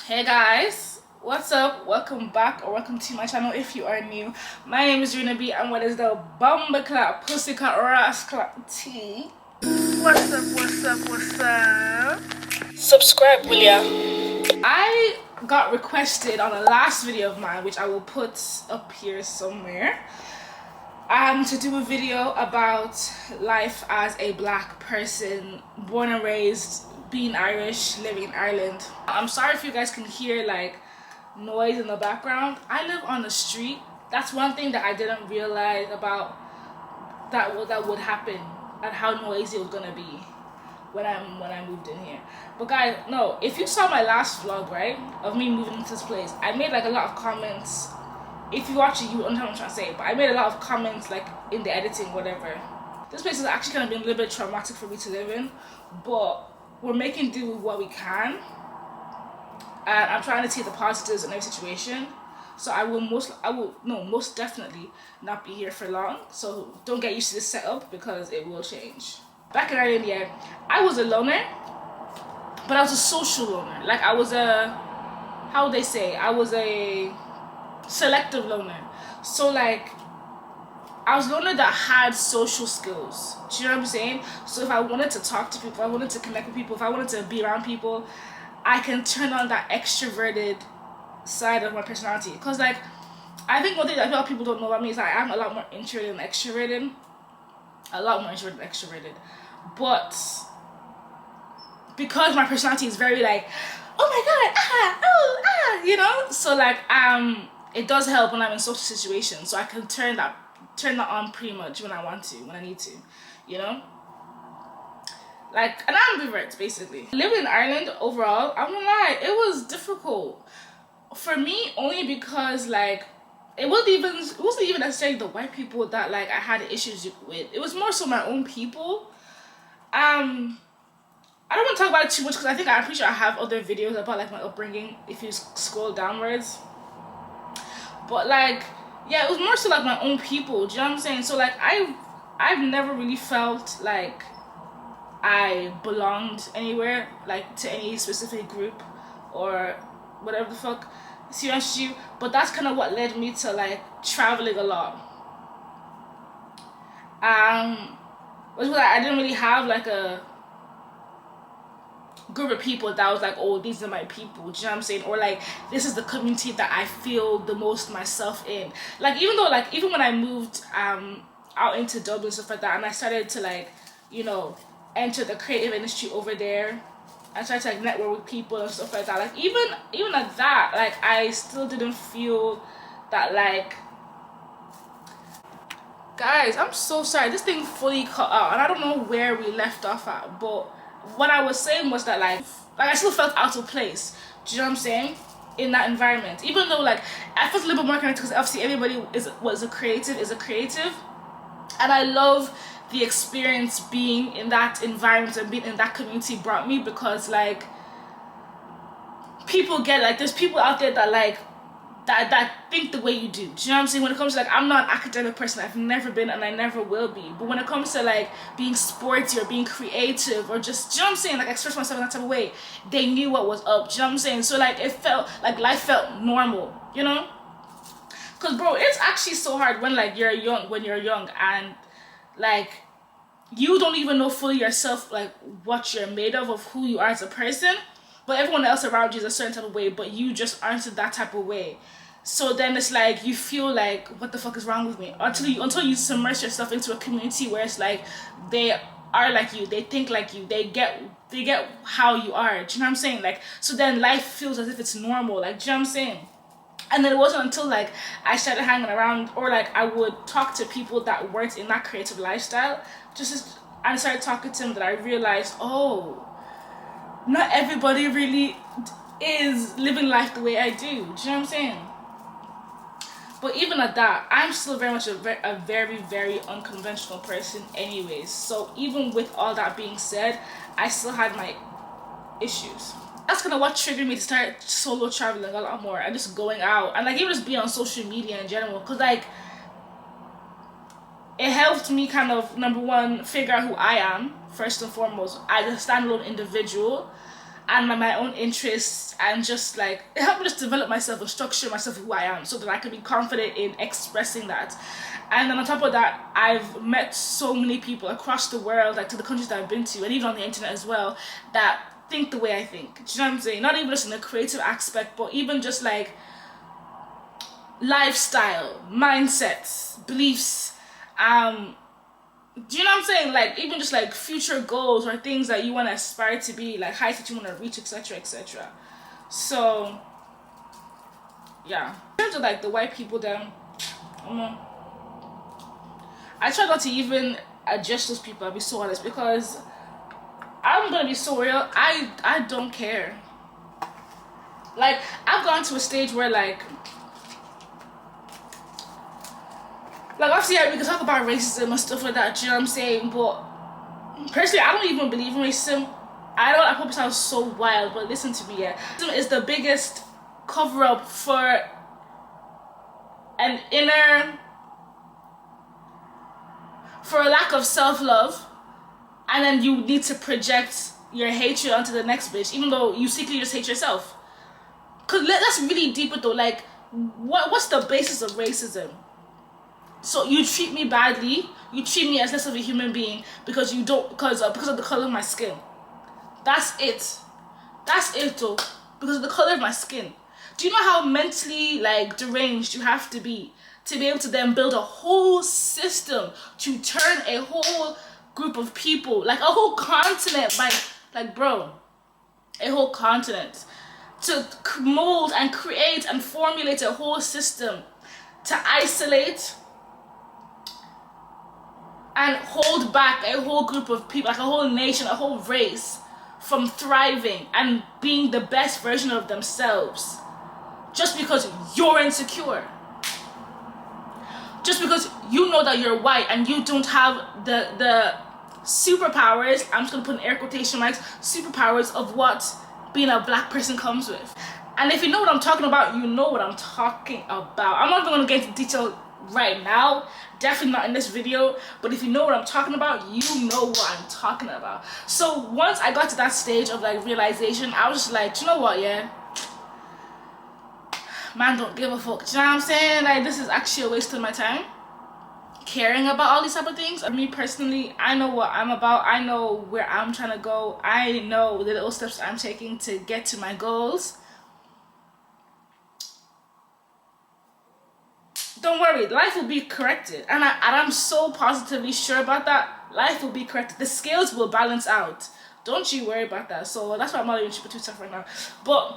Hey guys, what's up? Welcome back or welcome to my channel if you are new. My name is Rina B and what is the Bumbleclap Pussycat Rascal T? What's up, what's up, what's up? Subscribe, will ya? I got requested on the last video of mine, which I will put up here somewhere, to do a video about life as a black person, born and raised, being Irish, living in Ireland. I'm sorry if you guys can hear like noise in the background. I live on the street. That's one thing that I didn't realize about that would happen and how noisy it was gonna be when I moved in here. But guys, no, if you saw my last vlog, right, of me moving into this place, I made like a lot of comments. If you watch it, you understand what I'm trying to say. But I made a lot of comments like in the editing, whatever. This place has actually kind of been a little bit traumatic for me to live in, but we're making do with what we can. And I'm trying to see the positives in every situation. So I will most definitely not be here for long. So don't get used to this setup because it will change. Back in Ireland, yeah, I was a loner, but I was a social loner. Like I was a, how would they say? I was a selective loner. So like I was a loner that had social skills. Do you know what I'm saying? So if I wanted to talk to people, if I wanted to connect with people, if I wanted to be around people, I can turn on that extroverted side of my personality. Because like I think one thing that a lot of people don't know about me is that I'm a lot more introverted than extroverted. A lot more introverted than extroverted. But because my personality is very like, oh my god, you know? So like it does help when I'm in social situations. So I can turn that on pretty much when I want to, when I need to, you know? Like an ambivert basically. Living in Ireland overall, I'm gonna lie, it was difficult. For me, only because like it wasn't even necessarily the white people that like I had issues with. It was more so my own people. I don't want to talk about it too much because I'm pretty sure I have other videos about like my upbringing if you scroll downwards. But like, yeah, it was more so like my own people. Do you know what I'm saying? So like I've never really felt like I belonged anywhere, like to any specific group or whatever the fuck. Serious you, but that's kind of what led me to like traveling a lot. Was like I didn't really have like a group of people that was like, oh, these are my people. Do you know what I'm saying? Or like this is the community that I feel the most myself in. Like even when I moved out into Dublin and stuff like that, and I started to like, you know, enter the creative industry over there. I started to like network with people and stuff like that. Like even at that, like I still didn't feel that like. Guys, I'm so sorry. This thing fully cut out, and I don't know where we left off at. But what I was saying was that like I still felt out of place. Do you know what I'm saying? In that environment, even though like I felt a little bit more connected because obviously everybody is a creative, and I love the experience being in that environment and being in that community brought me, because like people get like there's people out there that like that think the way you do. Do you know what I'm saying? When it comes to like, I'm not an academic person, I've never been and I never will be, but when it comes to like being sporty or being creative or just, do you know what I'm saying, like express myself in that type of way, they knew what was up. Do you know what I'm saying? So like it felt like life felt normal, you know? Because bro, it's actually so hard when like you're young and like you don't even know fully yourself like what you're made of who you are as a person, but everyone else around you is a certain type of way, but you just aren't that type of way. So then it's like you feel like, what the fuck is wrong with me, until you submerge yourself into a community where it's like they are like you, they think like you, they get how you are. Do you know what I'm saying? Like, so then life feels as if it's normal. Like, do you know what I'm saying? And then it wasn't until like I started hanging around, or like I would talk to people that weren't in that creative lifestyle, and started talking to them, that I realized, oh, not everybody really is living life the way I do. Do you know what I'm saying? But even at that, I'm still very much a very, very unconventional person anyways. So even with all that being said, I still had my issues. That's kind of what triggered me to start solo traveling a lot more and just going out and like even just being on social media in general, because like it helped me kind of, number one, figure out who I am first and foremost as a standalone individual, and my own interests, and just like it helped me just develop myself and structure myself who I am so that I can be confident in expressing that. And then on top of that, I've met so many people across the world, like to the countries that I've been to, and even on the internet as well, that think the way I think. Do you know what I'm saying? Not even just in the creative aspect, but even just like lifestyle, mindsets, beliefs, do you know what I'm saying? Like even just like future goals or things that you want to aspire to be, like heights that you want to reach, etc., etc. So yeah, in terms of like the white people, then I try not to even address those people. I'll be so honest, because I'm gonna be so real. I don't care. Like I've gone to a stage where like obviously yeah, we can talk about racism and stuff like that, do you know what I'm saying? But personally, I don't even believe in racism. I probably sound so wild, but listen to me, yeah. Racism is the biggest cover-up for a lack of self-love, and then you need to project your hatred onto the next bitch, even though you secretly just hate yourself. Cause let's really deep it though, like what's the basis of racism? So you treat me badly, you treat me as less of a human being because of the color of my skin. That's it. That's it though. Because of the color of my skin. Do you know how mentally like deranged you have to be able to then build a whole system to turn a whole group of people, like a whole continent, like bro, a whole continent, to mold and create and formulate a whole system to isolate and hold back a whole group of people, like a whole nation, a whole race, from thriving and being the best version of themselves, just because you're insecure, just because you know that you're white and you don't have the superpowers, I'm just gonna put in air quotation marks, superpowers of what being a black person comes with. And if you know what I'm talking about, you know what I'm talking about. I'm not even gonna get into detail right now, definitely not in this video, but if you know what I'm talking about, you know what I'm talking about. So once I got to that stage of like realization, I was just like, you know what, yeah, man, don't give a fuck. Do you know what I'm saying? Like, this is actually a waste of my time caring about all these type of things. Me personally, I know what I'm about. I know where I'm trying to go. I know the little steps I'm taking to get to my goals. Don't worry, life will be corrected, and I'm so positively sure about that. Life will be corrected. The scales will balance out. Don't you worry about that. So that's why I'm not even super too tough right now. But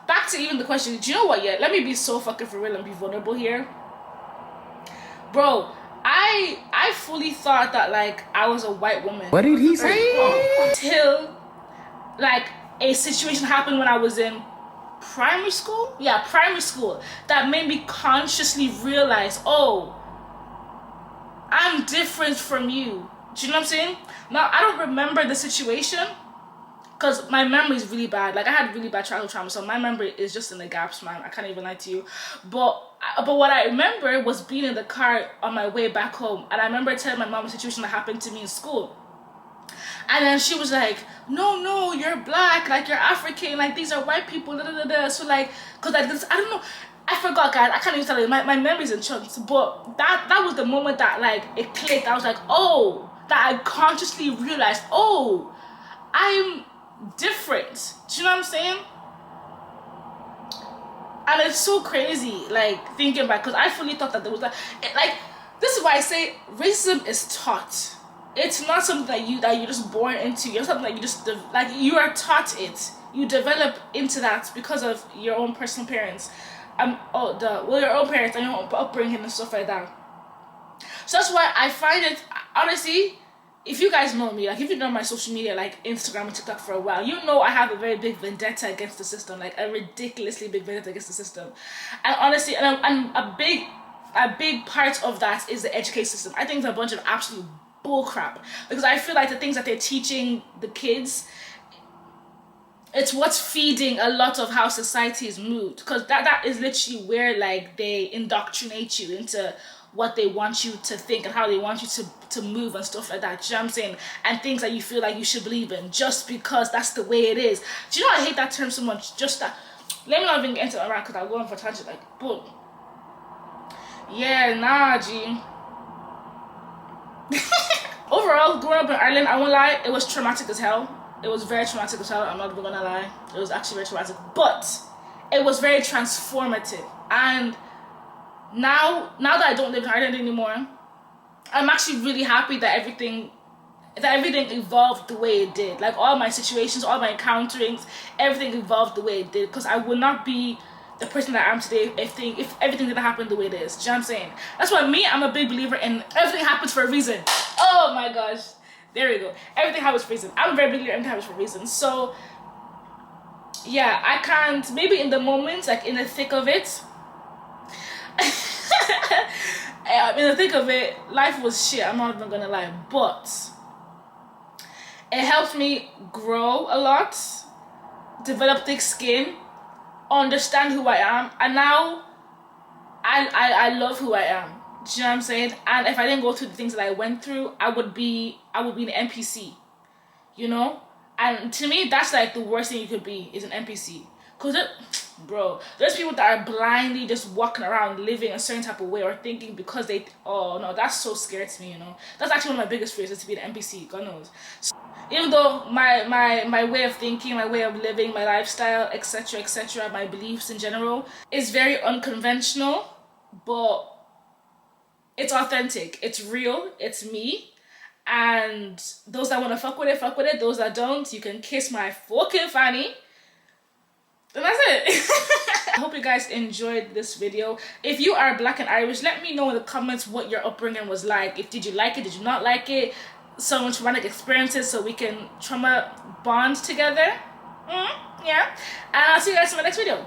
back to even the question. Do you know what? Yeah, let me be so fucking for real and be vulnerable here, bro. I fully thought that like I was a white woman. What did he say? Till like a situation happened when I was in primary school, that made me consciously realize, oh, I'm different from you. Do you know what I'm saying? Now I don't remember the situation because my memory is really bad. Like I had really bad childhood trauma, so my memory is just in the gaps, man. I can't even lie to you. But what I remember was being in the car on my way back home, and I remember telling my mom a situation that happened to me in school. And then she was like, no, you're black, like you're African, like these are white people, da da da da. So like, cause like this, I don't know, I forgot, guys. I can't even tell you. My memory's in chunks. But that was the moment that like it clicked. I was like, oh, that I consciously realized, oh, I'm different. Do you know what I'm saying? And it's so crazy, like thinking back, because I fully thought that there was like this is why I say racism is taught. It's not something that you're just born into. It's something that you just like you are taught it. You develop into that because of your own personal parents, your own parents and your own upbringing and stuff like that. So that's why I find it, honestly, if you guys know me, like if you know my social media, like Instagram and TikTok for a while, you know I have a very big vendetta against the system, like a ridiculously big vendetta against the system. And honestly, and a big part of that is the education system. I think it's a bunch of absolute bullcrap, because I feel like the things that they're teaching the kids, it's what's feeding a lot of how society is moved, because that is literally where like they indoctrinate you into what they want you to think and how they want you to move and stuff like that. Do you know what I'm saying? And things that you feel like you should believe in just because that's the way it is. Do you know I hate that term so much? Just that. Let me not even get into it around because I'll go on for a tangent. Like, but yeah, nah, G. Overall, growing up in Ireland, I won't lie, it was traumatic as hell. It was very traumatic as hell. I'm not even gonna lie. It was actually very traumatic, but it was very transformative. And now that I don't live in Ireland anymore, I'm actually really happy that everything evolved the way it did. Like all my situations, all my encounterings, everything evolved the way it did. Because I would not be the person that I am today if everything didn't happen the way it is. Do you know what I'm saying? That's why I'm a big believer in everything happens for a reason. Oh my gosh. There we go. Everything happens for a reason. I'm a very big believer in everything happens for a reason. So yeah, I can't, maybe in the moment, like in the thick of it, in the thick of it, life was shit, I'm not even gonna lie, but it helped me grow a lot, develop thick skin, understand who I am, and now I love who I am. Do you know what I'm saying? And if I didn't go through the things that I went through, I would be an NPC, you know? And to me, that's like the worst thing you could be, is an NPC. Because, bro, there's people that are blindly just walking around living a certain type of way or thinking because oh no, that's so scary to me, you know? That's actually one of my biggest fears, is to be an NPC, God knows. So, even though my way of thinking, my way of living, my lifestyle, etc., my beliefs in general, is very unconventional, but it's authentic, it's real, it's me. And those that want to fuck with it. Those that don't, you can kiss my fucking fanny. And that's it. I hope you guys enjoyed this video. If you are Black and Irish, let me know in the comments what your upbringing was like. Did you like it? Did you not like it? Some traumatic experiences so we can trauma bond together. Yeah. And I'll see you guys in my next video.